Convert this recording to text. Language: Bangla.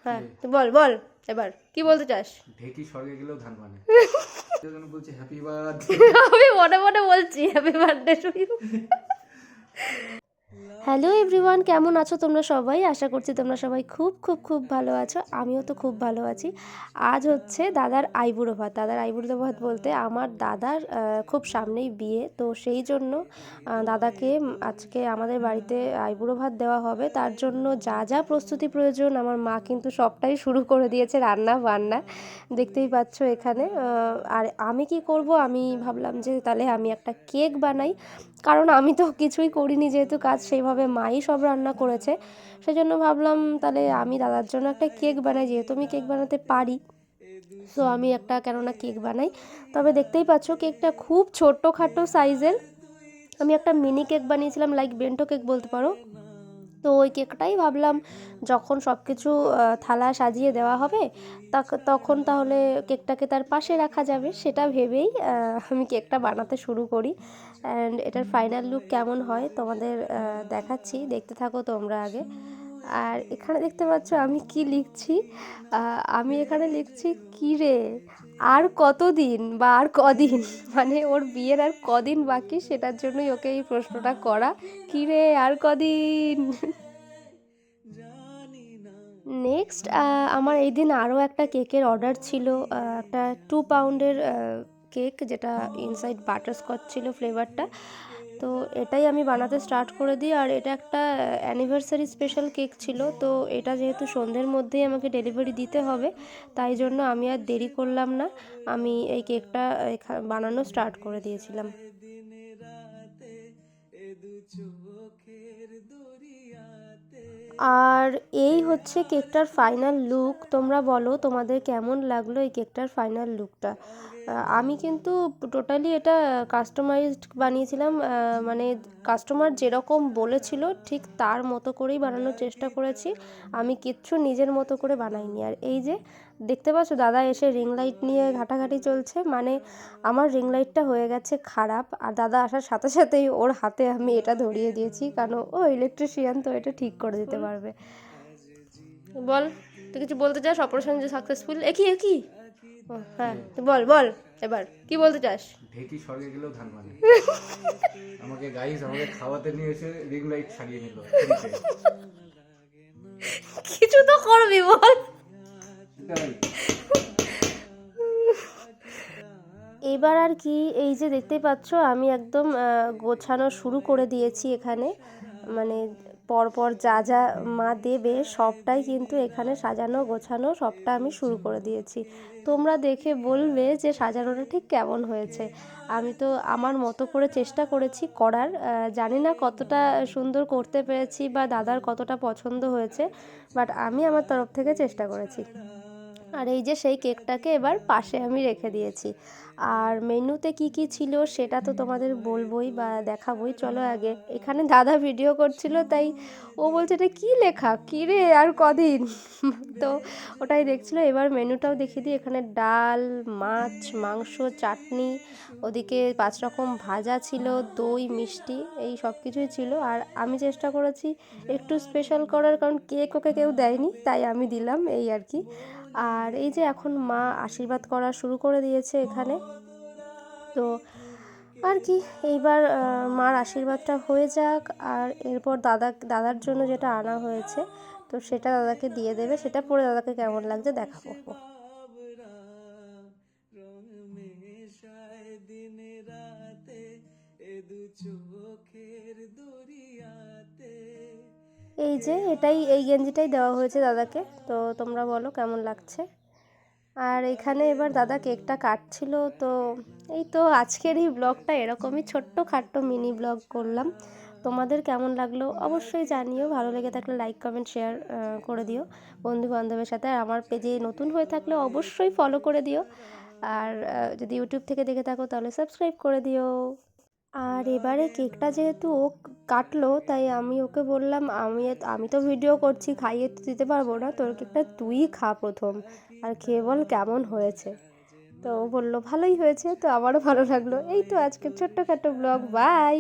হ্যাঁ, তুই বল বল এবার কি বলতে চাস? ঢেকি স্বর্গে গেলেও ধান মানে সেজন্য বলছি হ্যাপি বার্থডে। আমি মনে মনে বলছি happy birthday to you. Hello everyone, কেমন আছো তোমরা সবাই? আশা করছি তোমরা সবাই খুব খুব খুব ভালো আছো। আমিও তো খুব ভালো আছি। আজ হচ্ছে দাদার আইবুড়ো ভাত। দাদার আইবুড়ো ভাত বলতে আমার দাদার খুব সামনেই বিয়ে, তো সেই জন্য দাদাকে আজকে আমাদের বাড়িতে আইবুড়ো ভাত দেওয়া হবে। তার জন্য যা যা প্রস্তুতি প্রয়োজন আমার মা কিন্তু সবটাই শুরু করে দিয়েছে, রান্না বান্না দেখতেই পাচ্ছ এখানে। আর আমি কি করব, আমি ভাবলাম যে তাহলে আমি একটা কেক বানাই, কারণ আমি তো কিছুই করিনি, যেহেতু কাজ সেইভাবে মাই সব রান্না করেছে। সেজন্য ভাবলাম তাহলে আমি দাদার জন্য একটা কেক বানাই, যেহেতু আমি কেক বানাতে পারি। সো আমি একটা কেননা কেক বানাই। তবে দেখতেই পাচ্ছ কেকটা খুব ছোট্টখাটো সাইজের। আমি একটা মিনি কেক বানিয়েছিলাম, লাইক বেন্টো কেক বলতে পারো। তো ওই কেকটাই ভাবলাম যখন সব কিছু থালায় সাজিয়ে দেওয়া হবে তখন তাহলে কেকটাকে তার পাশে রাখা যাবে, সেটা ভেবেই আমি কেকটা বানাতে শুরু করি। অ্যান্ড এটার ফাইনাল লুক কেমন হয় তোমাদের দেখাচ্ছি, দেখতে থাকো তোমরা আগে। আর এখানে দেখতে পাচ্ছ আমি কি লিখছি, আমি এখানে লিখছি কী রে আর কতদিন বা আর কদিন, মানে ওর বিয়ের আর কদিন বাকি, সেটার জন্যই ওকে এই প্রশ্নটা করা, কী রে আর কদিন। নেক্সট আমার এই দিন আরও একটা কেকের অর্ডার ছিল, একটা 2 পাউন্ডের কেক, যেটা ইনসাইড বাটারস্কচ ছিল ফ্লেভারটা। তো এটাই আমি বানাতে স্টার্ট করে দিই। আর এটা একটা অ্যানিভার্সারি স্পেশাল কেক ছিল, তো এটা যেহেতু সন্ধ্যের মধ্যেই আমাকে ডেলিভারি দিতে হবে, তাই জন্য আমি আর দেরি করলাম না, আমি এই কেকটা বানানো স্টার্ট করে দিয়েছিলাম। আর এই হচ্ছে কেকটার ফাইনাল লুক। তোমরা বলো তোমাদের কেমন লাগলো এই কেকটার ফাইনাল লুকটা। আমি কিন্তু টোটালি এটা কাস্টমাইজড বানিয়েছিলাম, মানে কাস্টমার যেরকম বলেছিল ঠিক তার মতো করেই বানানোর চেষ্টা করেছি, আমি কিচ্ছু নিজের মতো করে বানাইনি। আর এই যে দেখতে পাচ্ছ দাদা এসে রিং লাইট নিয়ে ঘাটাঘাটি চলছে, মানে আমার রিং লাইটটা হয়ে গেছে খারাপ, আর দাদা আসার সাথে সাথেই ওর হাতে আমি এটা ধরিয়ে দিয়েছি, কারণ ও ইলেকট্রিশিয়ান, তো এটা ঠিক করে দিতে পারবে। বল, তুই কিছু বলতে চাস? অপারেশন যে সাকসেসফুল, একই একই। হ্যাঁ, তুই বল বল এবার কি বলতে চাস? ঢেকি স্বর্গে গেলেও ধান মানে আমাকে গাইস আমাকে খাওয়াতে নিয়ে এসে রিং লাইট সারিয়ে নিল ফ্রিতে। কিছু তো করবি বল। তাই এবার আর কি, এই যে দেখতেই পাচ্ছ আমি একদম গোছানো শুরু করে দিয়েছি এখানে, মানে পরপর যা যা মা দেবে সবটাই কিন্তু এখানে সাজানো গোছানো সবটা আমি শুরু করে দিয়েছি। তোমরা দেখে বলবে যে সাজানোটা ঠিক কেমন হয়েছে। আমি তো আমার মতো করে চেষ্টা করেছি করার, জানি না কতটা সুন্দর করতে পেরেছি বা দাদার কতটা পছন্দ হয়েছে, বাট আমি আমার তরফ থেকে চেষ্টা করেছি। আর এই যে সেই কেকটাকে এবার পাশে আমি রেখে দিয়েছি। আর মেনুতে কি কি ছিল সেটা তো তোমাদের বলবোই বা দেখাবোই। চলো আগে, এখানে দাদা ভিডিও করছিল, তাই ও বলছে এটা কী লেখা, কী রে আর কদিন, তো ওটাই দেখছিল। এবার মেনুটাও দেখিয়ে দিই, এখানে ডাল, মাছ, মাংস, চাটনি, ওদিকে 5 রকম ভাজা ছিল, দই, মিষ্টি, এই সব কিছুই ছিল। আর আমি চেষ্টা করেছি একটু স্পেশাল করার, কারণ কেক ওকে কেউ দেয়নি, তাই আমি দিলাম, এই আর কি। আর এই যে এখন মা আশীর্বাদ করা শুরু করে দিয়েছে এখানে, তো আর কি এইবার মার আশীর্বাদটা হয়ে যাক, আর এরপর দাদার জন্য যেটা আনা হয়েছে তো সেটা দাদাকে দিয়ে দেবে, সেটা পরে দাদাকে কেমন লাগছে দেখাবো। এই যে এটাই, এই গেঞ্জিটাই দেওয়া হয়েছে দাদাকে, তো তোমরা বলো কেমন লাগছে। আর এখানে এবার দাদা কেকটা কাটছিল, তো এই তো আজকের এই ব্লগটা এরকমই ছোট্টখাট্টো মিনি ব্লগ করলাম। তোমাদের কেমন লাগলো অবশ্যই জানিও, ভালো লেগে থাকলে লাইক কমেন্ট শেয়ার করে দিও বন্ধু বান্ধবের সাথে। আর আমার পেজে নতুন হয়ে থাকলে অবশ্যই ফলো করে দিও, আর যদি ইউটিউব থেকে দেখে থাকো তাহলে সাবস্ক্রাইব করে দিও। আর এবারে কেকটা যেহেতু ও কাটলো, তাই আমি ওকে বললাম আমি আমি তো ভিডিও করছি, খাইয়ে তো দিতে পারবো না, তোর কেকটা তুই খা প্রথম, আর খেয়ে বল কেমন হয়েছে। তো ও বললো ভালোই হয়েছে, তো আমারও ভালো লাগলো। এই তো আজকের ছোট্টখাটো ব্লগ, বাই।